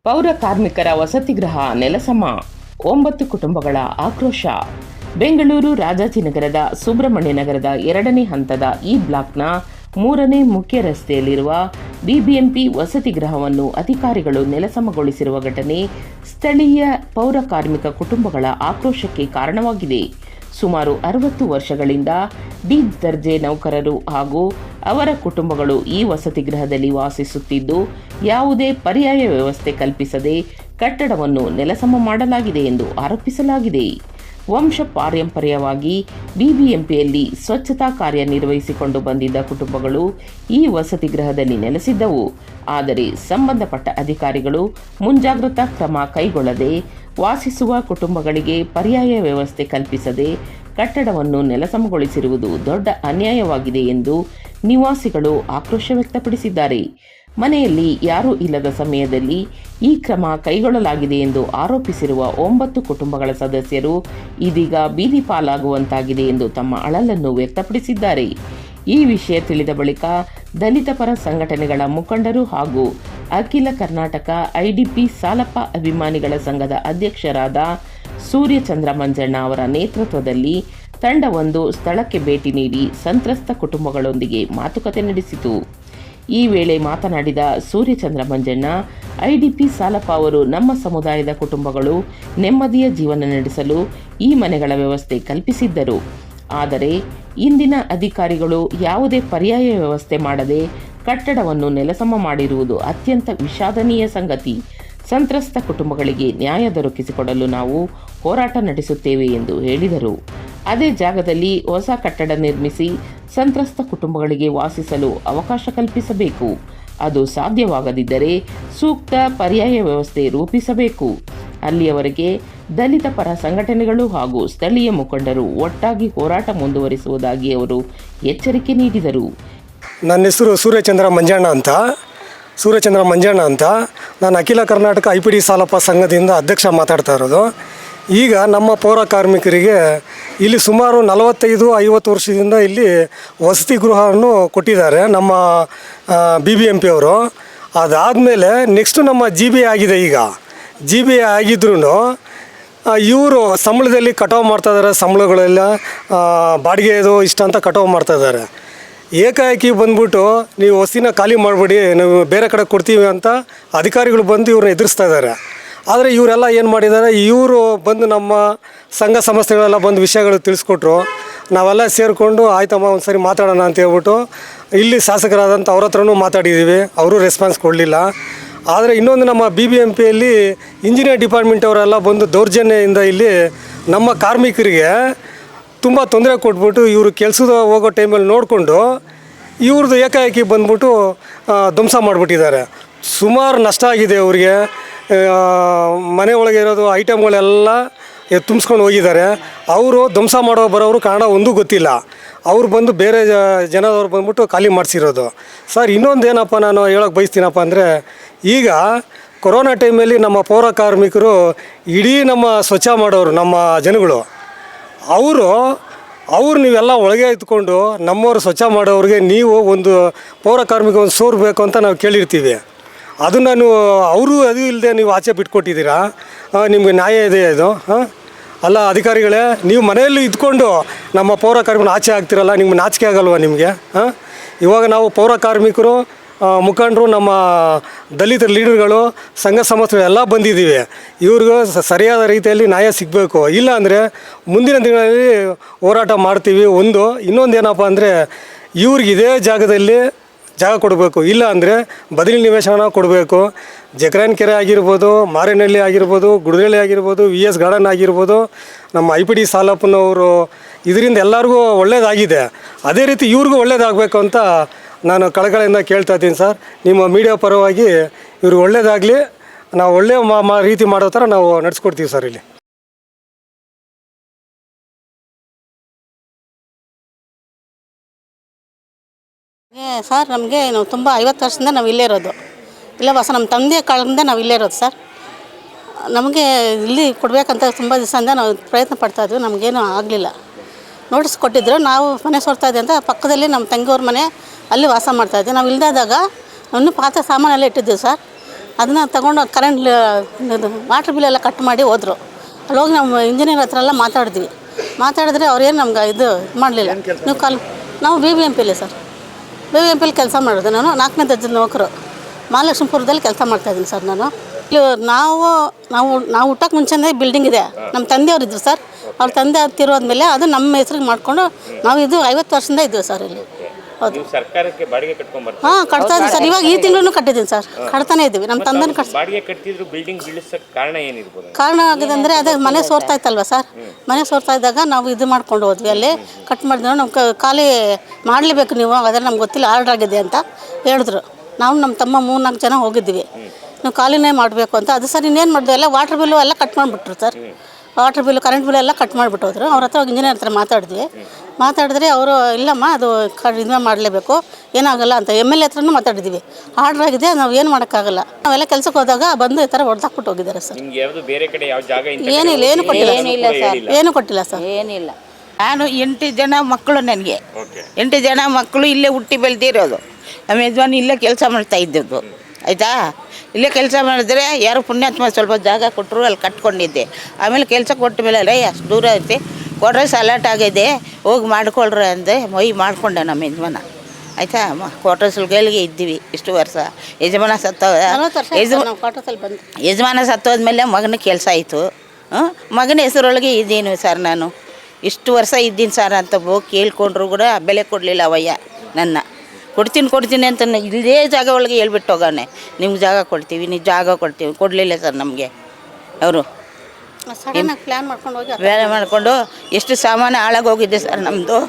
ಪೌರ ಕಾರ್ಮಿಕರ ವಸತಿಗೃಹ ನೆಲಸಮ, 9 ಕುಟುಂಬಗಳ ಆಕ್ರೋಶ. ಬೆಂಗಳೂರು ರಾಜಾಜಿನಗರದ ಸುಬ್ರಹ್ಮಣ್ಯ ನಗರದ 2ನೇ ಹಂತದ ಈ ಬ್ಲಾಕ್ನ 3ನೇ ಮುಖ್ಯ ರಸ್ತೆಯಲ್ಲಿರುವ ಬಿಬಿಎಂಪಿ ವಸತಿಗೃಹವನ್ನು ಅಧಿಕಾರಿಗಳು ನೆಲಸಮಗೊಳಿಸಿರುವ ಘಟನೆ ಸ್ಥಳೀಯ ಪೌರ ಕಾರ್ಮಿಕ ಕುಟುಂಬಗಳ ಆಕ್ರೋಶಕ್ಕೆ ಕಾರಣವಾಗಿದೆ. ಸುಮಾರು 60 ವರ್ಷಗಳಿಂದ ಡಿ ದರ್ಜೆ ನೌಕರರು ಹಾಗೂ ಅವರ ಕುಟುಂಬಗಳು ಈ ವಸತಿಗೃಹದಲ್ಲಿ ವಾಸಿಸುತ್ತಿದ್ದು, ಯಾವುದೇ ಪರ್ಯಾಯ ವ್ಯವಸ್ಥೆ ಕಲ್ಪಿಸದೆ ಕಟ್ಟಡವನ್ನು ನೆಲಸಮ ಮಾಡಲಾಗಿದೆ ಎಂದು ಆರೋಪಿಸಲಾಗಿದೆ. ವಂಶ ಪಾರಂಪರ್ಯವಾಗಿ ಬಿಬಿಎಂಪಿಯಲ್ಲಿ ಸ್ವಚ್ಛತಾ ಕಾರ್ಯ ನಿರ್ವಹಿಸಿಕೊಂಡು ಬಂದಿದ್ದ ಕುಟುಂಬಗಳು ಈ ವಸತಿಗೃಹದಲ್ಲಿ ನೆಲೆಸಿದ್ದವು. ಆದರೆ ಸಂಬಂಧಪಟ್ಟ ಅಧಿಕಾರಿಗಳು ಮುಂಜಾಗ್ರತಾ ಕ್ರಮ ಕೈಗೊಳ್ಳದೆ ವಾಸಿಸುವ ಕುಟುಂಬಗಳಿಗೆ ಪರ್ಯಾಯ ವ್ಯವಸ್ಥೆ ಕಲ್ಪಿಸದೆ ಕಟ್ಟಡವನ್ನು ನೆಲಸಮಗೊಳಿಸಿರುವುದು ದೊಡ್ಡ ಅನ್ಯಾಯವಾಗಿದೆ ಎಂದು ನಿವಾಸಿಗಳು ಆಕ್ರೋಶ ವ್ಯಕ್ತಪಡಿಸಿದ್ದಾರೆ. ಮನೆಯಲ್ಲಿ ಯಾರೂ ಇಲ್ಲದ ಸಮಯದಲ್ಲಿ ಈ ಕ್ರಮ ಕೈಗೊಳ್ಳಲಾಗಿದೆ ಎಂದು ಆರೋಪಿಸಿರುವ 9 ಕುಟುಂಬಗಳ ಸದಸ್ಯರು ಇದೀಗ ಬೀದಿ ಪಾಲಾಗುವಂತಾಗಿದೆ ಎಂದು ತಮ್ಮ ಅಳಲನ್ನು ವ್ಯಕ್ತಪಡಿಸಿದ್ದಾರೆ. ಈ ವಿಷಯ ತಿಳಿದ ಬಳಿಕ ದಲಿತ ಪರ ಸಂಘಟನೆಗಳ ಮುಖಂಡರು ಹಾಗೂ ಅಖಿಲ ಕರ್ನಾಟಕ ಐಡಿಪಿ ಸಾಲಪ್ಪ ಅಭಿಮಾನಿಗಳ ಸಂಘದ ಅಧ್ಯಕ್ಷರಾದ ಸೂರ್ಯಚಂದ್ರ ಮಂಜಣ್ಣ ಅವರ ನೇತೃತ್ವದಲ್ಲಿ ತಂಡವೊಂದು ಸ್ಥಳಕ್ಕೆ ಭೇಟಿ ನೀಡಿ ಸಂತ್ರಸ್ತ ಕುಟುಂಬಗಳೊಂದಿಗೆ ಮಾತುಕತೆ ನಡೆಸಿತು. ಈ ವೇಳೆ ಮಾತನಾಡಿದ ಸೂರ್ಯಚಂದ್ರ ಮಂಜಣ್ಣ, ಐಡಿಪಿ ಸಾಲಪ್ಪ ಅವರು ನಮ್ಮ ಸಮುದಾಯದ ಕುಟುಂಬಗಳು ನೆಮ್ಮದಿಯ ಜೀವನ ನಡೆಸಲು ಈ ಮನೆಗಳ ವ್ಯವಸ್ಥೆ ಕಲ್ಪಿಸಿದ್ದರು. ಆದರೆ ಇಂದಿನ ಅಧಿಕಾರಿಗಳು ಯಾವುದೇ ಪರ್ಯಾಯ ವ್ಯವಸ್ಥೆ ಮಾಡದೆ ಕಟ್ಟಡವನ್ನು ನೆಲಸಮ ಮಾಡಿರುವುದು ಅತ್ಯಂತ ವಿಷಾದನೀಯ ಸಂಗತಿ. ಸಂತ್ರಸ್ತ ಕುಟುಂಬಗಳಿಗೆ ನ್ಯಾಯ ದೊರಕಿಸಿಕೊಡಲು ನಾವು ಹೋರಾಟ ನಡೆಸುತ್ತೇವೆ ಎಂದು ಹೇಳಿದರು. ಅದೇ ಜಾಗದಲ್ಲಿ ಹೊಸ ಕಟ್ಟಡ ನಿರ್ಮಿಸಿ ಸಂತ್ರಸ್ತ ಕುಟುಂಬಗಳಿಗೆ ವಾಸಿಸಲು ಅವಕಾಶ ಕಲ್ಪಿಸಬೇಕು. ಅದು ಸಾಧ್ಯವಾಗದಿದ್ದರೆ ಸೂಕ್ತ ಪರ್ಯಾಯ ವ್ಯವಸ್ಥೆ ರೂಪಿಸಬೇಕು. ಅಲ್ಲಿಯವರೆಗೆ ದಲಿತ ಪರ ಸಂಘಟನೆಗಳು ಹಾಗೂ ಸ್ಥಳೀಯ ಮುಖಂಡರು ಒಟ್ಟಾಗಿ ಹೋರಾಟ ಮುಂದುವರಿಸುವುದಾಗಿ ಅವರು ಎಚ್ಚರಿಕೆ ನೀಡಿದರು. ನನ್ನ ಹೆಸರು ಸೂರ್ಯಚಂದ್ರ ಮಂಜಣ್ಣ ಅಂತ. ನಾನು ಅಖಿಲ ಕರ್ನಾಟಕ ಐಪಿಡಿ ಸಾಲಪ್ಪ ಸಂಘದಿಂದ ಅಧ್ಯಕ್ಷ ಮಾತಾಡ್ತಾ ಇರೋದು. ಈಗ ನಮ್ಮ ಪೌರ ಕಾರ್ಮಿಕರಿಗೆ ಇಲ್ಲಿ ಸುಮಾರು 45-50 ವರ್ಷದಿಂದ ಇಲ್ಲಿ ವಸತಿ ಗೃಹವನ್ನು ಕೊಟ್ಟಿದ್ದಾರೆ ನಮ್ಮ BBMP ಅವರು. ಅದಾದಮೇಲೆ ನೆಕ್ಸ್ಟು ನಮ್ಮ GBA ಆಗಿದೆ. ಈಗ GBA ಆಗಿದ್ರೂ ಇವರು ಸಂಬಳದಲ್ಲಿ ಕಟಾವು ಮಾಡ್ತಾಯಿದ್ದಾರೆ. ಸಂಬಳಗಳೆಲ್ಲ ಬಾಡಿಗೆದು ಇಷ್ಟ ಅಂತ ಕಟಾವು ಮಾಡ್ತಾಯಿದ್ದಾರೆ. ಏಕಾಏಕಿ ಬಂದ್ಬಿಟ್ಟು ನೀವು ವಸತಿನ ಖಾಲಿ ಮಾಡಿಬಿಡಿ, ನಾವು ಬೇರೆ ಕಡೆ ಕೊಡ್ತೀವಿ ಅಂತ ಅಧಿಕಾರಿಗಳು ಬಂದು ಇವ್ರನ್ನ ಎದುರಿಸ್ತಾ ಇದ್ದಾರೆ. ಆದರೆ ಇವರೆಲ್ಲ ಏನು ಮಾಡಿದ್ದಾರೆ, ಇವರು ಬಂದು ನಮ್ಮ ಸಂಘ ಸಂಸ್ಥೆಗಳೆಲ್ಲ ಬಂದು ವಿಷಯಗಳು ತಿಳಿಸ್ಕೊಟ್ರು. ನಾವೆಲ್ಲ ಸೇರಿಕೊಂಡು ಆಯ್ತಮ್ಮ ಒಂದು ಸರಿ ಮಾತಾಡೋಣ ಅಂತ ಹೇಳ್ಬಿಟ್ಟು ಇಲ್ಲಿ ಶಾಸಕರಾದಂಥ ಅವ್ರ ಹತ್ರನೂ ಮಾತಾಡಿದ್ದೀವಿ. ಅವರು ರೆಸ್ಪಾನ್ಸ್ ಕೊಡಲಿಲ್ಲ. ಆದರೆ ಇನ್ನೊಂದು ನಮ್ಮ BBMPಯಲ್ಲಿ ಇಂಜಿನಿಯರ್ ಡಿಪಾರ್ಟ್ಮೆಂಟ್ ಅವರೆಲ್ಲ ಬಂದು ದೌರ್ಜನ್ಯದಿಂದ ಇಲ್ಲಿ ನಮ್ಮ ಕಾರ್ಮಿಕರಿಗೆ ತುಂಬ ತೊಂದರೆ ಕೊಟ್ಬಿಟ್ಟು ಇವರು ಕೆಲಸದ ಹೋಗೋ ಟೈಮಲ್ಲಿ ನೋಡಿಕೊಂಡು ಇವ್ರದ್ದು ಏಕಾಏಕಿ ಬಂದ್ಬಿಟ್ಟು ಧ್ವಂಸ ಮಾಡಿಬಿಟ್ಟಿದ್ದಾರೆ. ಸುಮಾರು ನಷ್ಟ ಆಗಿದೆ ಅವ್ರಿಗೆ. ಮನೆ ಒಳಗೆ ಇರೋದು ಐಟಮ್ಗಳೆಲ್ಲ ತುಂಬಿಸ್ಕೊಂಡು ಹೋಗಿದ್ದಾರೆ. ಅವರು ಧ್ವಂಸ ಬರೋರು ಕಾರಣ ಒಂದೂ ಗೊತ್ತಿಲ್ಲ. ಅವ್ರು ಬಂದು ಬೇರೆ ಜನದವ್ರು ಬಂದ್ಬಿಟ್ಟು ಖಾಲಿ ಮಾಡಿಸಿರೋದು. ಸರ್, ಇನ್ನೊಂದು ಏನಪ್ಪ ನಾನು ಹೇಳೋಕ್ಕೆ ಬಯಸ್ತೀನಪ್ಪ ಅಂದರೆ, ಈಗ ಕೊರೋನಾ ಟೈಮಲ್ಲಿ ನಮ್ಮ ಪೌರ ಕಾರ್ಮಿಕರು ಇಡೀ ನಮ್ಮ ಸ್ವಚ್ಛ ಮಾಡೋರು ನಮ್ಮ ಜನಗಳು, ಅವರು ನೀವೆಲ್ಲ ಒಳಗೆ ಇದ್ಕೊಂಡು ನಮ್ಮವರು ಸ್ವಚ್ಛ ಮಾಡೋರಿಗೆ ನೀವು ಒಂದು ಪೌರ ಕಾರ್ಮಿಕ ಒಂದು ಸೋರ್ ಬೇಕು ಅಂತ ನಾವು ಕೇಳಿರ್ತೀವಿ. ಅದನ್ನು ನೀವು ಅವರು ಅದು ಇಲ್ಲದೆ ನೀವು ಆಚೆ ಬಿಟ್ಕೊಟ್ಟಿದ್ದೀರಾ. ನಿಮಗೆ ನ್ಯಾಯ ಇದೆ ಇದು? ಅಲ್ಲ ಅಧಿಕಾರಿಗಳೇ, ನೀವು ಮನೆಯಲ್ಲಿ ಇದ್ಕೊಂಡು ನಮ್ಮ ಪೌರ ಕಾರ್ಮಿಕರು ಆಚೆ ಆಗ್ತಿರಲ್ಲ, ನಿಮ್ಗೆ ನಾಚಿಕೆ ಆಗಲ್ವ ನಿಮಗೆ? ಇವಾಗ ನಾವು ಪೌರ ಕಾರ್ಮಿಕರು ಮುಖಂಡರು, ನಮ್ಮ ದಲಿತ ಲೀಡರ್ಗಳು, ಸಂಘ ಸಂಸ್ಥೆಗಳು ಎಲ್ಲ ಬಂದಿದ್ದೀವಿ. ಇವ್ರಿಗೂ ಸರಿಯಾದ ರೀತಿಯಲ್ಲಿ ನ್ಯಾಯ ಸಿಗಬೇಕು. ಇಲ್ಲ ಅಂದರೆ ಮುಂದಿನ ದಿನಗಳಲ್ಲಿ ಹೋರಾಟ ಮಾಡ್ತೀವಿ. ಇನ್ನೊಂದು ಏನಪ್ಪ ಅಂದರೆ, ಇವ್ರಿಗೆ ಇದೇ ಜಾಗದಲ್ಲಿ ಜಾಗ ಕೊಡಬೇಕು. ಇಲ್ಲ ಅಂದರೆ ಬದಲಿ ನಿವೇಶನ ಕೊಡಬೇಕು. ಜಕರಾಯನ ಕೆರೆ ಆಗಿರ್ಬೋದು, ಮಾರೇನಹಳ್ಳಿ ಆಗಿರ್ಬೋದು, ಗುಡದಳ್ಳಿ ಆಗಿರ್ಬೋದು, VS ಗಾರ್ಡನ್ ಆಗಿರ್ಬೋದು, ನಮ್ಮ IPD ಸಾಲಪ್ಪನವರು ಇದರಿಂದ ಎಲ್ಲರಿಗೂ ಒಳ್ಳೆಯದಾಗಿದೆ. ಅದೇ ರೀತಿ ಇವ್ರಿಗೂ ಒಳ್ಳೆಯದಾಗಬೇಕು ಅಂತ ನಾನು ಕಳಕಳಿಯಿಂದ ಕೇಳ್ತಾ ಇದ್ದೀನಿ ಸರ್. ನಿಮ್ಮ ಮೀಡಿಯಾ ಪರವಾಗಿ ಇವ್ರಿಗೆ ಒಳ್ಳೆಯದಾಗಲಿ, ನಾವು ಒಳ್ಳೆಯ ರೀತಿ ಮಾಡೋ ಥರ ನಾವು ನಡೆಸ್ಕೊಡ್ತೀವಿ ಸರ್. ಇಲ್ಲಿ ಸರ್, ನಮಗೆ ನಾವು ತುಂಬ 50 ವರ್ಷದಿಂದ ನಾವು ಇಲ್ಲೇ ಇರೋದು. ಇಲ್ಲ ನಮ್ಮ ತಂದೆ ಕಾಲದಿಂದ ನಾವು ಇಲ್ಲೇ ಇರೋದು ಸರ್. ನಮಗೆ ಇಲ್ಲಿ ಕೊಡಬೇಕಂತ ತುಂಬ ದಿವಸದಿಂದ ನಾವು ಪ್ರಯತ್ನ ಪಡ್ತಾಯಿದ್ವಿ. ನಮಗೇನು ಆಗಲಿಲ್ಲ. ನೋಟಿಸ್ ಕೊಟ್ಟಿದ್ದರು. ನಾವು ಮನೆ ಸೋರ್ತಾಯಿದ್ದೆ ಅಂತ ಪಕ್ಕದಲ್ಲಿ ನಮ್ಮ ತಂಗಿಯವ್ರ ಮನೆ, ಅಲ್ಲಿ ವಾಸ ಮಾಡ್ತಾಯಿದ್ದೆ. ನಾವು ಇಲ್ಲದಾದಾಗ ಇನ್ನೂ ಪಾತ್ರೆ ಸಾಮಾನೆಲ್ಲ ಇಟ್ಟಿದ್ದೀವಿ ಸರ್. ಅದನ್ನ ತಗೊಂಡು ಕರೆಂಟ್ ವಾಟ್ರ್ ಬಿಲ್ ಎಲ್ಲ ಕಟ್ ಮಾಡಿ ಹೋದರು. ಅಲ್ಲಿ ಹೋಗಿ ನಮ್ಮ ಇಂಜಿನಿಯರ್ ಹತ್ರ ಎಲ್ಲ ಮಾತಾಡಿದ್ರೆ ಅವ್ರೇನು ನಮ್ಗೆ ಇದು ಮಾಡಲಿಲ್ಲ. ನೀವು ನಾವು BBMPಲಿ ಸರ್, BBMPಲಿ ಕೆಲಸ ಮಾಡೋದು. ನಾನು 4ನೇ ದರ್ಜೆ ನೌಕರು, ಮಹಾಲಕ್ಷ್ಮೀಪುರದಲ್ಲಿ ಕೆಲಸ ಮಾಡ್ತಾಯಿದ್ದೀನಿ ಸರ್. ನಾನು ಇಲ್ಲಿ ನಾವು ಹುಟ್ಟೋಕೆ ಮುಂಚೆನೇ ಬಿಲ್ಡಿಂಗ್ ಇದೆ. ನಮ್ಮ ತಂದೆಯವರು ಇದ್ದರು ಸರ್. ಅವ್ರ ತಂದೆ ತಿರೋದ್ಮೇಲೆ ಅದು ನಮ್ಮ ಹೆಸ್ರಿಗೆ ಮಾಡಿಕೊಂಡು ನಾವು ಇದು 50 ವರ್ಷದಿಂದ ಇದ್ದೀವಿ ಸರ್ ಇಲ್ಲಿ. ಹೌದು, ಸರ್ಕಾರಕ್ಕೆ ಬಾಡಿಗೆ ಕಟ್ಕೊಂಡ್ಬರ್ತಾರೆ. ಹಾಂ, ಕಟ್ತಾ ಇದ್ದೀವಿ ಸರ್. ಇವಾಗ ಈ ತಿಂಗಳು ಕಟ್ಟಿದ್ದೀನಿ ಸರ್. ಕಟ್ತಾನೆ ಇದ್ದೀವಿ. ನಮ್ಮ ತಂದೆನ ಬಾಡಿಗೆ ಕಟ್ಟಿದ್ರು ಬಿಲ್ಡಿಂಗ್ ಬೀಳಿಸಕ್ಕೆ ಕಾರಣ ಏನಿರ್ಬೋದು? ಕಾರಣ ಆಗಿದೆ ಅಂದರೆ ಅದೇ ಮನೆ ಸೋರ್ತಾ ಇತ್ತಲ್ವ ಸರ್. ಮನೆ ಸೋರ್ತಾ ಇದ್ದಾಗ ನಾವು ಇದು ಮಾಡ್ಕೊಂಡು ಹೋದ್ವಿ. ಅಲ್ಲಿ ಕಟ್ ಮಾಡಿದ್ರು. ನಮ್ಮ ಖಾಲಿ ಮಾಡಲೇಬೇಕು ನೀವು, ಅದೆಲ್ಲ ನಮ್ಗೆ ಗೊತ್ತಿಲ್ಲ, ಆರ್ಡ್ರ್ ಆಗಿದೆ ಅಂತ ಹೇಳಿದ್ರು. ನಾವು ನಮ್ಮ ತಮ್ಮ 3-4 ಜನ ಹೋಗಿದ್ವಿ. ನೀವು ಖಾಲಿನೇ ಮಾಡಬೇಕು ಅಂತ. ಅದು ಸರ್ ಇನ್ನೇನು ಮಾಡಿದ್ವಿ, ಎಲ್ಲ ವಾಟ್ರ್ ಬಿಲ್ಲು ಎಲ್ಲ ಕಟ್ ಮಾಡಿಬಿಟ್ರು sir. Water bill, current bill ಎಲ್ಲ ಕಟ್ ಮಾಡಿಬಿಟ್ಟು ಹೋದ್ರು. ಅವ್ರ ಹತ್ರ ಇಂಜಿನಿಯರ್ ಹತ್ರ ಮಾತಾಡಿದ್ರೆ ಅವರು ಇಲ್ಲಮ್ಮ ಅದು ಇದನ್ನ ಮಾಡಲೇಬೇಕು, ಏನಾಗಲ್ಲ ಅಂತ. MLA ಹತ್ರನೂ ಮಾತಾಡಿದ್ದೀವಿ. ಆರ್ಡ್ರ್ ಆಗಿದೆ, ನಾವು ಏನು ಮಾಡೋಕ್ಕಾಗಲ್ಲ. ನಾವೆಲ್ಲ ಕೆಲಸಕ್ಕೆ ಹೋದಾಗ ಬಂದು ಈ ಥರ ಹೊಡೆದಾಕ್ಬಿಟ್ಟು ಹೋಗಿದ್ದಾರೆ ಸರ್. ಬೇರೆ ಕಡೆ ಯಾವ ಜಾಗ ಏನಿಲ್ಲ, ಏನು ಕೊಟ್ಟಿಲ್ಲ ಸರ್. ಏನಿಲ್ಲ. ನಾನು 8 ಜನ ಮಕ್ಕಳು. ನನಗೆ 8 ಜನ ಮಕ್ಕಳು ಇಲ್ಲೇ ಹುಟ್ಟಿ ಬೆಳೆದಿರೋದು. ನಮ್ಮ ಯಜಮಾನ್ ಇಲ್ಲೇ ಕೆಲಸ ಮಾಡ್ತಾ ಇದ್ದದ್ದು, ಆಯಿತಾ. ಇಲ್ಲೇ ಕೆಲಸ ಮಾಡಿದ್ರೆ ಯಾರು ಪುಣ್ಯಾತ್ಮ ಸ್ವಲ್ಪ ಜಾಗ ಕೊಟ್ಟರು, ಅಲ್ಲಿ ಕಟ್ಕೊಂಡಿದ್ದೆ. ಆಮೇಲೆ ಕೆಲಸ ಕೊಟ್ಟ ಮೇಲೆ ಅಷ್ಟು ದೂರ ಐತೆ, ಕೊಡ್ರೆ ಸಲಾಟ್ ಆಗಿದೆ, ಹೋಗಿ ಮಾಡ್ಕೊಳ್ರಿ ಅಂದೆ. ಮಾಡಿಕೊಂಡೆ ನಮ್ಮ ಯಜಮಾನ, ಆಯಿತಾ. ಕ್ವಾರ್ಟರ್ಸ್ಗಳಿಗೆ ಇದ್ದೀವಿ ಇಷ್ಟು ವರ್ಷ. ಯಜಮಾನ ಸತ್ತೋದ್ಮೇಲೆ ಮಗನ ಕೆಲಸ ಆಯಿತು. ಮಗನ ಹೆಸರೊಳಗೆ ಇದ್ದೀನಿ ಸರ್. ನಾನು ಇಷ್ಟು ವರ್ಷ ಇದ್ದೀನಿ ಸರ್ ಅಂತ ಹೋಗಿ ಕೇಳ್ಕೊಂಡ್ರು ಕೂಡ ಬೆಲೆ ಕೊಡಲಿಲ್ಲ ಅವಯ್ಯ. ಕೊಡ್ತೀನಿ ಅಂತ ಇಲ್ಲದೇ ಜಾಗ ಒಳಗೆ ಹೇಳ್ಬಿಟ್ಟು ಹೋಗೋಣ, ನಿಮ್ಗೆ ಜಾಗ ಕೊಡ್ತೀವಿ, ನೀವು ಜಾಗ ಕೊಡಲಿಲ್ಲ ಸರ್ ನಮಗೆ. ಅವರು ಪ್ಲ್ಯಾನ್ ಮಾಡ್ಕೊಂಡು ಎಷ್ಟು ಸಾಮಾನು ಹಾಳಾಗೋಗಿದೆ ಸರ್ ನಮ್ಮದು.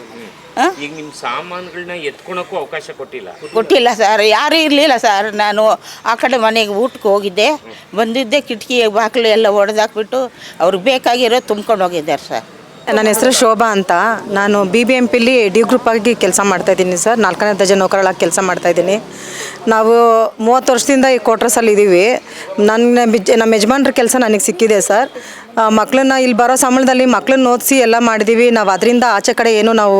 ಈಗ ನಿಮ್ಮ ಸಾಮಾನುಗಳನ್ನ ಎತ್ಕೊಳಕ್ಕೂ ಅವಕಾಶ ಕೊಟ್ಟಿಲ್ಲ ಸರ್. ಯಾರೂ ಇರಲಿಲ್ಲ ಸರ್. ನಾನು ಆ ಕಡೆ ಮನೆಗೆ ಊಟಕ್ಕೆ ಹೋಗಿದ್ದೆ, ಬಂದಿದ್ದೆ, ಕಿಟಕಿ ಬಾಗಿಲು ಎಲ್ಲ ಒಡೆದಾಕ್ಬಿಟ್ಟು ಅವ್ರಿಗೆ ಬೇಕಾಗಿರೋ ತುಂಬ್ಕೊಂಡು ಹೋಗಿದ್ದಾರೆ ಸರ್. ನನ್ನ ಹೆಸರು ಶೋಭಾ ಅಂತ. ನಾನು BBMPಲಿ ಡಿ ಗ್ರೂಪ್ ಆಗಿ ಕೆಲಸ ಮಾಡ್ತಾಯಿದ್ದೀನಿ ಸರ್. 4ನೇ ದರ್ಜೆ ನೌಕರಳಾಗಿ ಕೆಲಸ ಮಾಡ್ತಾಯಿದ್ದೀನಿ. ನಾವು 30 ವರ್ಷದಿಂದ ಈ ಕ್ವಾರ್ಟರ್ಸಲ್ಲಿ ಇದ್ದೀವಿ. ನಮ್ಮ ಯಜಮಾನ್ರ ಕೆಲಸ ನನಗೆ ಸಿಕ್ಕಿದೆ ಸರ್. ಮಕ್ಕಳನ್ನ ಇಲ್ಲಿ ಬರೋ ಸಂಬಳದಲ್ಲಿ ಮಕ್ಕಳನ್ನ ಓದಿಸಿ ಎಲ್ಲ ಮಾಡಿದ್ದೀವಿ. ನಾವು ಅದರಿಂದ ಆಚೆ ಕಡೆ ಏನು ನಾವು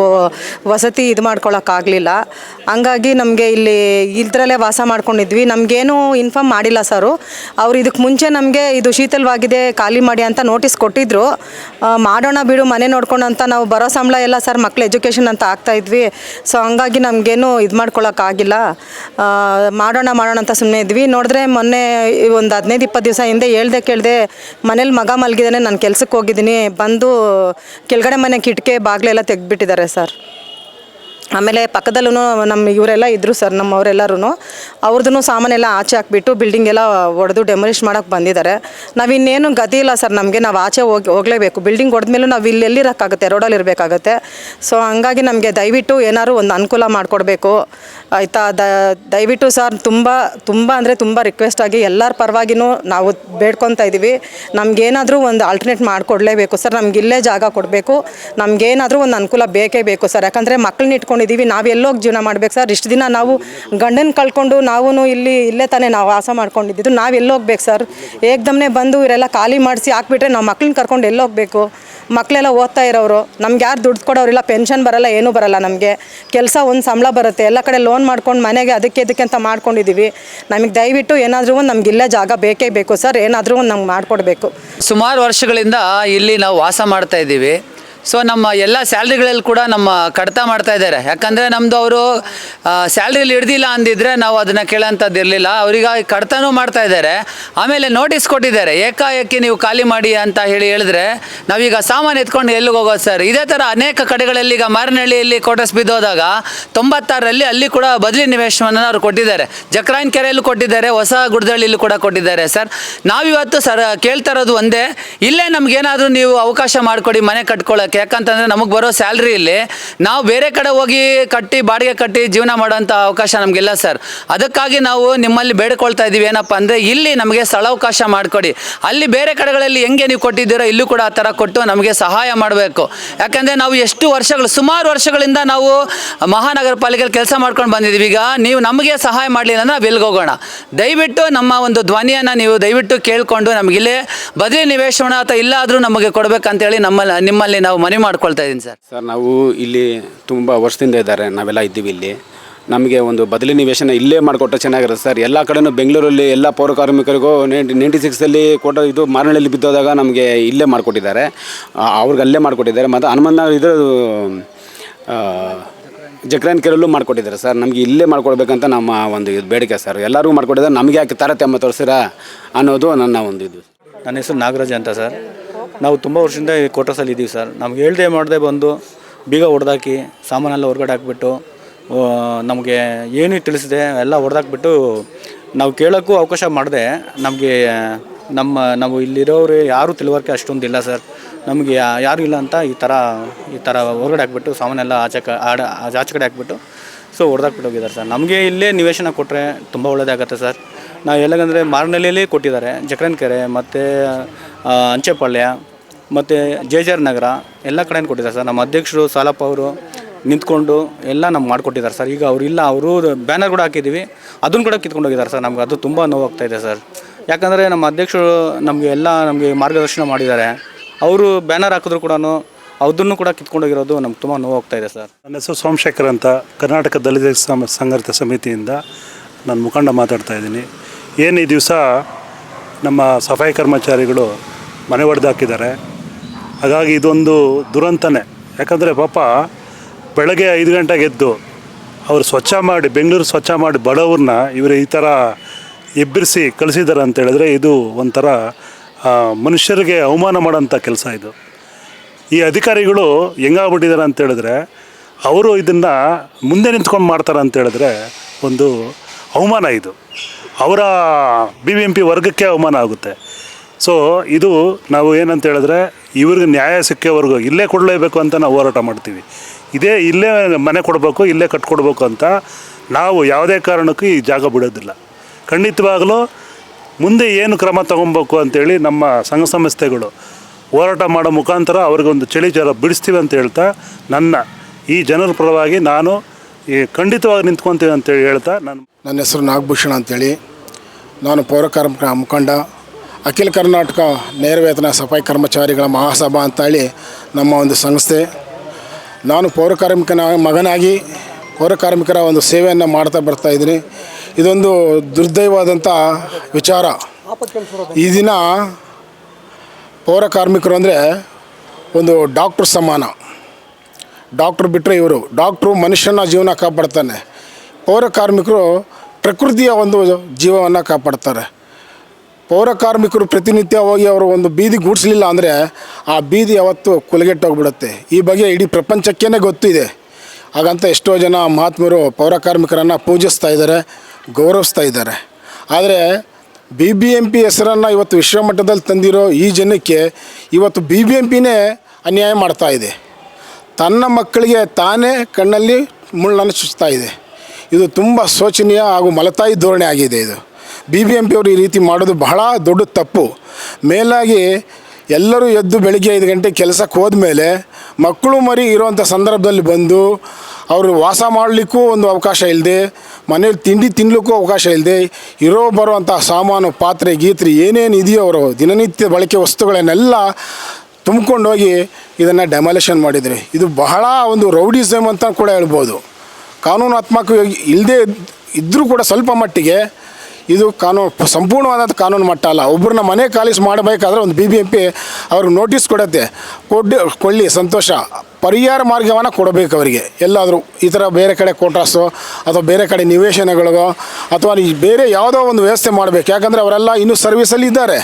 ವಸತಿ ಇದು ಮಾಡ್ಕೊಳಕ್ಕಾಗಲಿಲ್ಲ. ಹಂಗಾಗಿ ನಮಗೆ ಇದ್ರಲ್ಲೇ ವಾಸ ಮಾಡ್ಕೊಂಡಿದ್ವಿ. ನಮಗೇನು ಇನ್ಫಾರ್ಮ್ ಮಾಡಿಲ್ಲ ಸರು. ಅವ್ರು ಇದಕ್ಕೆ ಮುಂಚೆ ನಮಗೆ ಇದು ಶೀತಲವಾಗಿದೆ, ಖಾಲಿ ಮಾಡಿ ಅಂತ ನೋಟಿಸ್ ಕೊಟ್ಟಿದ್ದರು. ಮಾಡೋಣ ಬಿಡು ಮನೆ ನೋಡ್ಕೊಂಡು ಅಂತ ನಾವು ಬರೋ ಸಂಬಳ ಎಲ್ಲ ಸರ್ ಮಕ್ಳು ಎಜುಕೇಷನ್ ಅಂತ ಆಗ್ತಾಯಿದ್ವಿ. ಸೊ ಹಂಗಾಗಿ ನಮಗೇನು ಇದು ಮಾಡ್ಕೊಳಕ್ಕಾಗಿಲ್ಲ. ಮಾಡೋಣ ಅಂತ ಸುಮ್ಮನೆ ಇದ್ವಿ. ನೋಡಿದ್ರೆ ಮೊನ್ನೆ ಒಂದು 15-20 ದಿವಸ ಹಿಂದೆ ಕೇಳಿದೆ ಮನೇಲಿ ಮಗ ಮಲಗಿದ್ದಾನೆ, ನಾನು ಕೆಲ್ಸಕ್ಕೆ ಹೋಗಿದ್ದೀನಿ, ಬಂದು ಕೆಳಗಡೆ ಮನೆ ಕಿಟಕಿ ಬಾಗಿಲೆಲ್ಲ ತೆಗೆದ್ಬಿಟ್ಟಿದ್ದಾರೆ ಸರ್. ಆಮೇಲೆ ಪಕ್ಕದಲ್ಲೂ ಇವರೆಲ್ಲ ಇದ್ದರು ಸರ್, ನಮ್ಮವರೆಲ್ಲರೂ. ಅವ್ರದ್ದು ಸಾಮಾನೆಲ್ಲ ಆಚೆ ಹಾಕ್ಬಿಟ್ಟು ಬಿಲ್ಡಿಂಗ್ ಎಲ್ಲ ಹೊಡೆದು ಡೆಮೊಲಿಷ್ ಮಾಡೋಕ್ಕೆ ಬಂದಿದ್ದಾರೆ. ನಾವಿನ್ನೇನು ಗತಿ ಇಲ್ಲ ಸರ್ ನಮಗೆ. ನಾವು ಆಚೆ ಹೋಗಲೇಬೇಕು. ಬಿಲ್ಡಿಂಗ್ ಹೊಡೆದ್ಮೇಲೂ ನಾವು ಎಲ್ಲಿರೋಕ್ಕಾಗುತ್ತೆ, ರೋಡಲ್ಲಿ ಇರಬೇಕಾಗತ್ತೆ. ಸೊ ಹಂಗಾಗಿ ನಮಗೆ ದಯವಿಟ್ಟು ಏನಾದ್ರು ಒಂದು ಅನುಕೂಲ ಮಾಡಿಕೊಡ್ಬೇಕು, ಆಯಿತಾ. ದಯವಿಟ್ಟು ಸರ್, ತುಂಬ ಅಂದರೆ ತುಂಬ ರಿಕ್ವೆಸ್ಟ್ ಆಗಿ ಎಲ್ಲರ ಪರವಾಗಿನೂ ನಾವು ಬೇಡ್ಕೊತಾ ಇದ್ದೀವಿ. ನಮಗೇನಾದರೂ ಒಂದು ಆಲ್ಟರ್ನೇಟ್ ಮಾಡಿಕೊಡ್ಲೇಬೇಕು ಸರ್. ನಮ್ಗೆ ಇಲ್ಲೇ ಜಾಗ ಕೊಡಬೇಕು. ನಮಗೇನಾದರೂ ಒಂದು ಅನುಕೂಲ ಬೇಕೇ ಬೇಕು ಸರ್. ಯಾಕಂದರೆ ಮಕ್ಕಳನ್ನ ಇಟ್ಕೊಂಡಿದ್ದೀವಿ, ನಾವು ಎಲ್ಲೋಗಿ ಜೀವನ ಮಾಡ್ಬೇಕು ಸರ್. ಇಷ್ಟು ದಿನ ನಾವು ಗಂಡನ ಕಳ್ಕೊಂಡು ನಾವು ಇಲ್ಲೇ ತಾನೇ ನಾವು ವಾಸ ಮಾಡ್ಕೊಂಡಿದ್ದು. ನಾವು ಎಲ್ಲೋಗ್ಬೇಕು ಸರ್. ಏಕ್ದಮ್ನೆ ಬಂದು ಇವರೆಲ್ಲ ಖಾಲಿ ಮಾಡಿಸಿ ಹಾಕ್ಬಿಟ್ರೆ ನಾವು ಮಕ್ಕಳನ್ನ ಕರ್ಕೊಂಡು ಎಲ್ಲೋಗಬೇಕು. ಮಕ್ಕಳೆಲ್ಲ ಓದ್ತಾ ಇರೋರು, ನಮ್ಗೆ ಯಾರು ದುಡ್ಡು ಕೊಡೋರಿಲ್ಲ, ಪೆನ್ಷನ್ ಬರೋಲ್ಲ, ಏನೂ ಬರೋಲ್ಲ. ನಮಗೆ ಕೆಲಸ ಒಂದು ಸಂಬಳ ಬರುತ್ತೆ, ಎಲ್ಲ ಕಡೆ ಲೋನ್ ಮಾಡ್ಕೊಂಡು ಮನೆಗೆ ಅದಕ್ಕೆ ಅಂತ ಮಾಡ್ಕೊಂಡಿದ್ದೀವಿ. ನಮಗೆ ದಯವಿಟ್ಟು ಏನಾದರೂ ಒಂದು ನಮ್ಗೆ ಇಲ್ಲೇ ಜಾಗ ಬೇಕೇ ಬೇಕು ಸರ್. ಏನಾದರೂ ಒಂದು ನಮ್ಗೆ ಮಾಡಿಕೊಡ್ಬೇಕು. ಸುಮಾರು ವರ್ಷಗಳಿಂದ ಇಲ್ಲಿ ನಾವು ವಾಸ ಮಾಡ್ತಾ ಇದ್ದೀವಿ. ಸೊ ನಮ್ಮ ಎಲ್ಲ ಸ್ಯಾಲ್ರಿಗಳಲ್ಲಿ ಕೂಡ ನಮ್ಮ ಕಡಿತ ಮಾಡ್ತಾ ಇದ್ದಾರೆ. ಯಾಕಂದರೆ ನಮ್ಮದು ಅವರು ಸ್ಯಾಲ್ರಿಲಿ ಹಿಡ್ದಿಲ್ಲ ಅಂದಿದ್ರೆ ನಾವು ಅದನ್ನು ಕೇಳೋಂಥದ್ದು ಇರಲಿಲ್ಲ. ಅವ್ರಿಗೆ ಕಡಿತನೂ ಮಾಡ್ತಾ ಇದ್ದಾರೆ. ಆಮೇಲೆ ನೋಟಿಸ್ ಕೊಟ್ಟಿದ್ದಾರೆ, ಏಕಾಏಕಿ ನೀವು ಖಾಲಿ ಮಾಡಿ ಅಂತ ಹೇಳಿದ್ರೆ ನಾವೀಗ ಸಾಮಾನು ಎತ್ಕೊಂಡು ಎಲ್ಲಿಗೆ ಹೋಗೋದು ಸರ್. ಇದೇ ಥರ ಅನೇಕ ಕಡೆಗಳಲ್ಲಿ, ಈಗ ಮಾರನಹಳ್ಳಿಯಲ್ಲಿ ಕ್ವಾರ್ಟರ್ಸ್ ಬಿದ್ದೋದಾಗ 96ರಲ್ಲಿ ಅಲ್ಲಿ ಕೂಡ ಬದಲಿ ನಿವೇಶನವನ್ನು ಅವ್ರು ಕೊಟ್ಟಿದ್ದಾರೆ. ಜಕ್ರಾಯನ್ ಕೆರೆಯಲ್ಲೂ ಕೊಟ್ಟಿದ್ದಾರೆ, ಹೊಸ ಗುಡ್ದಳ್ಳಿಯಲ್ಲೂ ಕೂಡ ಕೊಟ್ಟಿದ್ದಾರೆ ಸರ್. ನಾವಿವತ್ತು ಸರ್ ಕೇಳ್ತಾ ಇರೋದು ಒಂದೇ, ಇಲ್ಲೇ ನಮಗೇನಾದರೂ ನೀವು ಅವಕಾಶ ಮಾಡಿಕೊಡಿ ಮನೆ ಕಟ್ಕೊಳ್ಳೋಕ್ಕೆ. ಯಾಕಂತಂದರೆ ನಮಗೆ ಬರೋ ಸ್ಯಾಲ್ರಿ ಇಲ್ಲಿ ನಾವು ಬೇರೆ ಕಡೆ ಹೋಗಿ ಬಾಡಿಗೆ ಕಟ್ಟಿ ಜೀವನ ಮಾಡೋಂಥ ಅವಕಾಶ ನಮಗಿಲ್ಲ ಸರ್. ಅದಕ್ಕಾಗಿ ನಾವು ನಿಮ್ಮಲ್ಲಿ ಬೇಡಿಕೊಳ್ತಾ ಇದ್ದೀವಿ, ಏನಪ್ಪ ಅಂದರೆ ಇಲ್ಲಿ ನಮಗೆ ಸ್ಥಳಾವಕಾಶ ಮಾಡಿಕೊಡಿ. ಅಲ್ಲಿ ಬೇರೆ ಕಡೆಗಳಲ್ಲಿ ಹೆಂಗೆ ನೀವು ಕೊಟ್ಟಿದ್ದೀರೋ ಇಲ್ಲೂ ಕೂಡ ಆ ಥರ ಕೊಟ್ಟು ನಮಗೆ ಸಹಾಯ ಮಾಡಬೇಕು. ಯಾಕಂದರೆ ನಾವು ಸುಮಾರು ವರ್ಷಗಳಿಂದ ನಾವು ಮಹಾನಗರ ಪಾಲಿಕೆಯಲ್ಲಿ ಕೆಲಸ ಮಾಡ್ಕೊಂಡು ಬಂದಿದ್ದೀವಿ. ಈಗ ನೀವು ನಮಗೆ ಸಹಾಯ ಮಾಡಲಿಲ್ಲ ಅಂದರೆ ನಾವು ಎಲ್ಲಿಗೆ ಹೋಗೋಣ? ದಯವಿಟ್ಟು ನಮ್ಮ ಒಂದು ಧ್ವನಿಯನ್ನು ನೀವು ದಯವಿಟ್ಟು ಕೇಳಿಕೊಂಡು ನಮಗಿಲ್ಲೇ ಬದಲಿ ನಿವೇಶನ ಅಥವಾ ಇಲ್ಲಾದರೂ ನಮಗೆ ಕೊಡಬೇಕಂತೇಳಿ ನಿಮ್ಮಲ್ಲಿ ನಾವು ಮನವಿ ಮಾಡ್ಕೊಳ್ತಾ ಇದ್ದೀನಿ ಸರ್. ನಾವು ಇಲ್ಲಿ ತುಂಬ ವರ್ಷದಿಂದ ಇದ್ದಾರೆ, ನಾವೆಲ್ಲ ಇದ್ದೀವಿ ಇಲ್ಲಿ. ನಮಗೆ ಒಂದು ಬದಲಿ ನಿವೇಶನ ಇಲ್ಲೇ ಮಾಡಿಕೊಟ್ರೆ ಚೆನ್ನಾಗಿರುತ್ತೆ ಸರ್. ಎಲ್ಲ ಕಡೆನೂ ಬೆಂಗಳೂರಲ್ಲಿ ಎಲ್ಲ ಪೌರ ಕಾರ್ಮಿಕರಿಗೂ 96ಅಲ್ಲಿ ಕೋಟ ಇದು ಮಾರನಹಳ್ಳಿಯಲ್ಲಿ ಬಿದ್ದೋದಾಗ ನಮಗೆ ಇಲ್ಲೇ ಮಾಡಿಕೊಟ್ಟಿದ್ದಾರೆ, ಅವ್ರಿಗೆ ಅಲ್ಲೇ ಮಾಡಿಕೊಟ್ಟಿದ್ದಾರೆ. ಮತ್ತು ಹನುಮಂತನಗರ ಇದು ಜಕ್ರಾನ್ ಕೆರಲ್ಲೂ ಮಾಡಿಕೊಟ್ಟಿದ್ದಾರೆ ಸರ್. ನಮಗೆ ಇಲ್ಲೇ ಮಾಡ್ಕೊಡ್ಬೇಕಂತ ನಮ್ಮ ಒಂದು ಇದು ಬೇಡಿಕೆ ಸರ್. ಎಲ್ಲರಿಗೂ ಮಾಡಿಕೊಟ್ಟಿದ್ದಾರೆ, ನಮಗೆ ಯಾಕೆ ತಾರತಮ್ಯ ತೋರಿಸಿರಾ ಅನ್ನೋದು ನನ್ನ ಒಂದು ಇದು. ನನ್ನ ಹೆಸರು ನಾಗರಾಜ್ ಅಂತ ಸರ್. ನಾವು ತುಂಬ ವರ್ಷದಿಂದ ಈ ಕ್ವಾರ್ಟರ್ಸಲ್ಲಿ ಇದ್ದೀವಿ ಸರ್. ನಮ್ಗೆ ಹೇಳ್ದೆ ಮಾಡದೆ ಬಂದು ಬೀಗ ಹೊಡೆದಾಕಿ ಸಾಮಾನೆಲ್ಲ ಹೊರಗಡೆ ಹಾಕ್ಬಿಟ್ಟು ನಮಗೆ ಏನೂ ತಿಳಿಸಿದೆ ಎಲ್ಲ ಹೊಡೆದಾಕ್ಬಿಟ್ಟು ನಾವು ಕೇಳೋಕ್ಕೂ ಅವಕಾಶ ಮಾಡಿದೆ. ನಮಗೆ ನಾವು ಇಲ್ಲಿರೋರು ಯಾರೂ ತಿಳುವಳಿಕೆ ಅಷ್ಟೊಂದು ಇಲ್ಲ ಸರ್. ನಮಗೆ ಯಾರೂ ಇಲ್ಲ ಅಂತ ಈ ಥರ ಹೊರಗಡೆ ಹಾಕ್ಬಿಟ್ಟು ಸಾಮಾನೆಲ್ಲ ಆಚೆ ಕಡೆ ಹಾಕ್ಬಿಟ್ಟು ಸೊ ಹೊಡೆದಾಕ್ಬಿಟ್ಟು ಹೋಗಿದ್ದಾರೆ ಸರ್. ನಮಗೆ ಇಲ್ಲೇ ನಿವೇಶನ ಕೊಟ್ಟರೆ ತುಂಬ ಒಳ್ಳೆಯದಾಗತ್ತೆ ಸರ್. ನಾವು ಎಲ್ಲಗಂದರೆ ಮಾರನಹಳ್ಳಿಯಲ್ಲಿ ಕೊಟ್ಟಿದ್ದಾರೆ, ಜಕ್ರನ್ ಕೆರೆ ಮತ್ತು ಅಂಚೆಪಾಳ್ಯ ಮತ್ತು ಜೆ.ಜೆ.ಆರ್. ನಗರ ಎಲ್ಲ ಕಡೆನೂ ಕೊಟ್ಟಿದ್ದಾರೆ ಸರ್. ನಮ್ಮ ಅಧ್ಯಕ್ಷರು ಸಾಲಪ್ಪ ಅವರು ನಿಂತ್ಕೊಂಡು ಎಲ್ಲ ನಮ್ಗೆ ಮಾಡಿಕೊಟ್ಟಿದ್ದಾರೆ ಸರ್. ಈಗ ಅವರಿಲ್ಲ, ಅವರು ಬ್ಯಾನರ್ ಕೂಡ ಹಾಕಿದ್ದೀವಿ, ಅದನ್ನು ಕೂಡ ಕಿತ್ಕೊಂಡು ಹೋಗಿದ್ದಾರೆ ಸರ್. ನಮ್ಗೆ ಅದು ತುಂಬ ನೋವಾಗ್ತಾಯಿದೆ ಸರ್. ಯಾಕಂದರೆ ನಮ್ಮ ಅಧ್ಯಕ್ಷರು ನಮಗೆ ಮಾರ್ಗದರ್ಶನ ಮಾಡಿದ್ದಾರೆ. ಅವರು ಬ್ಯಾನರ್ ಹಾಕಿದ್ರು ಕೂಡ ಅದನ್ನು ಕೂಡ ಕಿತ್ಕೊಂಡೋಗಿರೋದು ನಮ್ಗೆ ತುಂಬ ನೋವಾಗ್ತಾಯಿದೆ ಸರ್. ನನ್ನ ಹೆಸರು ಸೋಮಶೇಖರ್ ಅಂತ, ಕರ್ನಾಟಕ ದಲಿತ ಸಂಘಟಿತ ಸಮಿತಿಯಿಂದ ನಾನು ಮುಖಂಡ ಮಾತಾಡ್ತಾ ಇದ್ದೀನಿ. ಏನು ಈ ದಿವಸ ನಮ್ಮ ಸಫಾಯಿ ಕರ್ಮಚಾರಿಗಳು ಮನೆ ಹೊಡೆದು ಹಾಕಿದ್ದಾರೆ. ಹಾಗಾಗಿ ಇದೊಂದು ದುರಂತನೇ. ಯಾಕಂದರೆ ಪಾಪ ಬೆಳಗ್ಗೆ 5 ಗಂಟೆಗೆ ಎದ್ದು ಅವರು ಸ್ವಚ್ಛ ಮಾಡಿ, ಬೆಂಗಳೂರು ಸ್ವಚ್ಛ ಮಾಡಿ ಬಡವ್ರನ್ನ ಇವರು ಈ ಥರ ಎಬ್ಬರಿಸಿ ಕಳಿಸಿದ್ದಾರೆ ಅಂತ ಹೇಳಿದ್ರೆ ಇದು ಒಂಥರ ಮನುಷ್ಯರಿಗೆ ಅವಮಾನ ಮಾಡೋಂಥ ಕೆಲಸ ಇದು. ಈ ಅಧಿಕಾರಿಗಳು ಹೆಂಗಾಗ್ಬಿಟ್ಟಿದ್ದಾರೆ ಅಂತ ಹೇಳಿದ್ರೆ ಅವರು ಇದನ್ನು ಮುಂದೆ ನಿಂತ್ಕೊಂಡು ಮಾಡ್ತಾರೆ ಅಂತ ಹೇಳಿದ್ರೆ ಒಂದು ಅವಮಾನ ಇದು. ಅವರ BBMP ವರ್ಗಕ್ಕೆ ಅವಮಾನ ಆಗುತ್ತೆ. ಸೊ ಇದು ನಾವು ಏನಂತ ಹೇಳಿದ್ರೆ ಇವ್ರಿಗೆ ನ್ಯಾಯ ಸಿಕ್ಕೋವರೆಗೂ ಇಲ್ಲೇ ಕೊಡಲೇಬೇಕು ಅಂತ ನಾವು ಹೋರಾಟ ಮಾಡ್ತೀವಿ. ಇಲ್ಲೇ ಮನೆ ಕೊಡಬೇಕು, ಇಲ್ಲೇ ಕಟ್ಕೊಡ್ಬೇಕು ಅಂತ ನಾವು ಯಾವುದೇ ಕಾರಣಕ್ಕೂ ಈ ಜಾಗ ಬಿಡೋದಿಲ್ಲ. ಖಂಡಿತವಾಗಲೂ ಮುಂದೆ ಏನು ಕ್ರಮ ತಗೊಬೇಕು ಅಂತೇಳಿ ನಮ್ಮ ಸಂಘ ಸಂಸ್ಥೆಗಳು ಹೋರಾಟ ಮಾಡೋ ಮುಖಾಂತರ ಅವ್ರಿಗೊಂದು ಚಳಿಚಾರ ಬಿಡಿಸ್ತೀವಿ ಅಂತ ಹೇಳ್ತಾ ನನ್ನ ಈ ಜನರ ಪರವಾಗಿ ನಾನು ಖಂಡಿತವಾಗಿ ನಿಂತ್ಕೊತೀವಿ ಅಂತೇಳಿ ಹೇಳ್ತಾ ನನ್ನ ಹೆಸರು ನಾಗಭೂಷಣ ಅಂತೇಳಿ, ನಾನು ಪೌರ ಕಾರ್ಮಿಕರ ಮುಖಂಡ, ಅಖಿಲ ಕರ್ನಾಟಕ ನೇರ ವೇತನ ಸಫಾಯಿ ಕರ್ಮಚಾರಿಗಳ ಮಹಾಸಭಾ ಅಂತೇಳಿ ನಮ್ಮ ಒಂದು ಸಂಸ್ಥೆ. ನಾನು ಪೌರ ಕಾರ್ಮಿಕನ ಮಗನಾಗಿ ಪೌರ ಕಾರ್ಮಿಕರ ಒಂದು ಸೇವೆಯನ್ನು ಮಾಡ್ತಾ ಬರ್ತಾಯಿದ್ದೀನಿ. ಇದೊಂದು ದುರ್ದೈವಾದಂಥ ವಿಚಾರ. ಈ ದಿನ ಪೌರ ಕಾರ್ಮಿಕರು ಅಂದರೆ ಒಂದು ಡಾಕ್ಟ್ರ್ ಸಮಾನ. ಡಾಕ್ಟ್ರು ಬಿಟ್ಟರೆ ಇವರು ಡಾಕ್ಟ್ರು ಮನುಷ್ಯನ ಜೀವನ ಕಾಪಾಡ್ತಾನೆ. ಪೌರ ಕಾರ್ಮಿಕರು ಪ್ರಕೃತಿಯ ಒಂದು ಜೀವವನ್ನು ಕಾಪಾಡ್ತಾರೆ. ಪೌರ ಕಾರ್ಮಿಕರು ಪ್ರತಿನಿತ್ಯ ಹೋಗಿ ಅವರು ಒಂದು ಬೀದಿ ಗೂಡಿಸಲಿಲ್ಲ ಅಂದರೆ ಆ ಬೀದಿ ಯಾವತ್ತು ಕುಲಗೆಟ್ಟೋಗ್ಬಿಡುತ್ತೆ. ಈ ಬಗ್ಗೆ ಇಡೀ ಪ್ರಪಂಚಕ್ಕೇ ಗೊತ್ತಿದೆ. ಹಾಗಂತ ಎಷ್ಟೋ ಜನ ಮಹಾತ್ಮರು ಪೌರ ಕಾರ್ಮಿಕರನ್ನು ಪೂಜಿಸ್ತಾ ಇದ್ದಾರೆ, ಗೌರವಿಸ್ತಾ ಇದ್ದಾರೆ. ಆದರೆ BBMP ಹೆಸರನ್ನು ಇವತ್ತು ವಿಶ್ವಮಟ್ಟದಲ್ಲಿ ತಂದಿರೋ ಈ ಜನಕ್ಕೆ ಇವತ್ತು BBMPನೇ ಅನ್ಯಾಯ ಮಾಡ್ತಾ ಇದೆ. ತನ್ನ ಮಕ್ಕಳಿಗೆ ತಾನೇ ಕಣ್ಣಲ್ಲಿ ಮುಳ್ಳನ್ನು ಚುಚ್ತಾ ಇದೆ. ಇದು ತುಂಬ ಶೋಚನೀಯ ಹಾಗೂ ಮಲತಾಯಿ ಧೋರಣೆ ಆಗಿದೆ. ಇದು BBMP ಅವರು ಈ ರೀತಿ ಮಾಡೋದು ಬಹಳ ದೊಡ್ಡ ತಪ್ಪು. ಮೇಲಾಗಿ ಎಲ್ಲರೂ ಎದ್ದು ಬೆಳಿಗ್ಗೆ 5 ಗಂಟೆಗೆ ಕೆಲಸಕ್ಕೆ ಹೋದ್ಮೇಲೆ ಮಕ್ಕಳು ಮರಿ ಇರೋವಂಥ ಸಂದರ್ಭದಲ್ಲಿ ಬಂದು ಅವರು ವಾಸ ಮಾಡಲಿಕ್ಕೂ ಒಂದು ಅವಕಾಶ ಇಲ್ಲದೆ, ಮನೇಲಿ ತಿಂಡಿ ತಿನ್ನಲಿಕ್ಕೂ ಅವಕಾಶ ಇಲ್ಲದೆ, ಬರುವಂಥ ಸಾಮಾನು ಪಾತ್ರೆ ಗೀತ್ರೆ ಏನೇನು ಇದೆಯೋ ಅವರು ದಿನನಿತ್ಯ ಬಳಕೆ ವಸ್ತುಗಳನ್ನೆಲ್ಲ ತುಂಬಿಕೊಂಡೋಗಿ ಇದನ್ನು ಡೆಮಾಲಿಷನ್ ಮಾಡಿದರೆ ಇದು ಬಹಳ ಒಂದು ರೌಡಿಸಮ್ ಅಂತ ಕೂಡ ಹೇಳ್ಬೋದು. ಕಾನೂನಾತ್ಮಕ ಇಲ್ಲದೆ ಇದ್ದರೂ ಕೂಡ ಸ್ವಲ್ಪ ಮಟ್ಟಿಗೆ ಇದು ಸಂಪೂರ್ಣವಾದಂಥ ಕಾನೂನು ಮಟ್ಟ ಅಲ್ಲ. ಒಬ್ಬರನ್ನ ಮನೆ ಖಾಲಿ ಮಾಡಬೇಕಾದ್ರೆ ಒಂದು BBMP ಅವ್ರಿಗೆ ನೋಟಿಸ್ ಕೊಡುತ್ತೆ, ಕೊಳ್ಳಿ ಸಂತೋಷ, ಪರಿಹಾರ ಮಾರ್ಗವನ್ನು ಕೊಡಬೇಕು ಅವರಿಗೆ. ಎಲ್ಲಾದರೂ ಈ ಥರ ಬೇರೆ ಕಡೆ ಕ್ವಾರ್ಟರ್ಸು ಅಥವಾ ಬೇರೆ ಕಡೆ ನಿವೇಶನಗಳಿಗೋ ಅಥವಾ ಬೇರೆ ಯಾವುದೋ ಒಂದು ವ್ಯವಸ್ಥೆ ಮಾಡಬೇಕು. ಯಾಕಂದರೆ ಅವರೆಲ್ಲ ಇನ್ನೂ ಸರ್ವೀಸಲ್ಲಿ ಇದ್ದಾರೆ.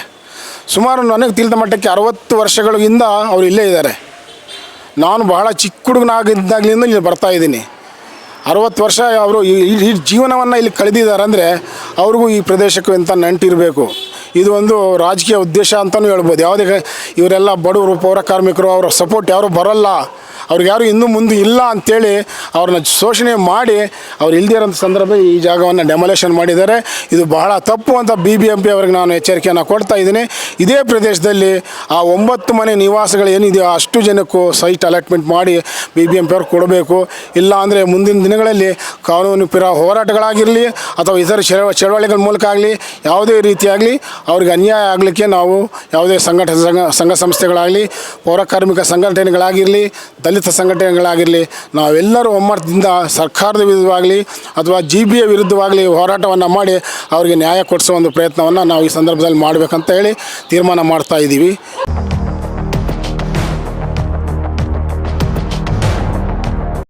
ಸುಮಾರು ನನಗೆ ತಿಳಿದ ಮಟ್ಟಕ್ಕೆ 60 ವರ್ಷಗಳಿಂದ ಅವರು ಇಲ್ಲೇ ಇದ್ದಾರೆ. ನಾನು ಬಹಳ ಚಿಕ್ಕ ಹುಡುಗನಾಗಿದ್ದಾಗಲಿಂದ ಇಲ್ಲಿ ಬರ್ತಾಯಿದ್ದೀನಿ. 60 ವರ್ಷ ಅವರು ಈ ಜೀವನವನ್ನು ಇಲ್ಲಿ ಕಳೆದಿದ್ದಾರೆ ಅಂದರೆ ಅವ್ರಿಗೂ ಈ ಪ್ರದೇಶಕ್ಕೂ ಎಂಥ ನಂಟಿರಬೇಕು. ಇದು ಒಂದು ರಾಜಕೀಯ ಉದ್ದೇಶ ಅಂತಲೂ ಹೇಳ್ಬೋದು. ಯಾವುದೇ ಇವರೆಲ್ಲ ಬಡವರು ಪೌರ ಕಾರ್ಮಿಕರು ಅವರ ಸಪೋರ್ಟ್ ಯಾರೂ ಬರೋಲ್ಲ, ಅವ್ರಿಗೆ ಯಾರು ಇನ್ನೂ ಮುಂದೆ ಇಲ್ಲ ಅಂಥೇಳಿ ಅವ್ರನ್ನ ಶೋಷಣೆ ಮಾಡಿ ಅವ್ರು ಇಲ್ಲದೇ ಇರೋಂಥ ಸಂದರ್ಭ ಈ ಜಾಗವನ್ನು ಡೆಮಾಲಿಷನ್ ಮಾಡಿದ್ದಾರೆ. ಇದು ಬಹಳ ತಪ್ಪು ಅಂತ BBMP ಅವ್ರಿಗೆ ನಾನು ಎಚ್ಚರಿಕೆಯನ್ನು ಕೊಡ್ತಾ ಇದ್ದೀನಿ. ಇದೇ ಪ್ರದೇಶದಲ್ಲಿ ಆ 9 ಮನೆ ನಿವಾಸಗಳು ಏನಿದೆಯೋ ಅಷ್ಟು ಜನಕ್ಕೂ ಸೈಟ್ ಅಲಾಟ್ಮೆಂಟ್ ಮಾಡಿ BBMP ಅವ್ರು ಕೊಡಬೇಕು. ಇಲ್ಲ ಅಂದರೆ ಮುಂದಿನ ದಿನಗಳಲ್ಲಿ ಕಾನೂನು ಹೋರಾಟಗಳಾಗಿರಲಿ ಅಥವಾ ಇತರ ಚಳವಳಿಗಳ ಮೂಲಕ ಆಗಲಿ ಯಾವುದೇ ರೀತಿಯಾಗಲಿ ಅವ್ರಿಗೆ ಅನ್ಯಾಯ ಆಗಲಿಕ್ಕೆ ನಾವು ಯಾವುದೇ ಸಂಘ ಸಂಸ್ಥೆಗಳಾಗಲಿ ಪೌರ ಕಾರ್ಮಿಕ ಸಂಘಟನೆಗಳಾಗಿರಲಿ ದಲಿತ ದಲಿತ ಸಂಘಟನೆಗಳಾಗಿರಲಿ ನಾವೆಲ್ಲರೂ ಒಮ್ಮತದಿಂದ ಸರ್ಕಾರದ ವಿರುದ್ಧವಾಗಲಿ ಅಥವಾ GBA ವಿರುದ್ಧವಾಗಲಿ ಹೋರಾಟವನ್ನು ಮಾಡಿ ಅವರಿಗೆ ನ್ಯಾಯ ಕೊಡಿಸೋ ಒಂದು ಪ್ರಯತ್ನವನ್ನು ನಾವು ಈ ಸಂದರ್ಭದಲ್ಲಿ ಮಾಡಬೇಕಂತ ಹೇಳಿ ತೀರ್ಮಾನ ಮಾಡ್ತಾ ಇದ್ದೀವಿ.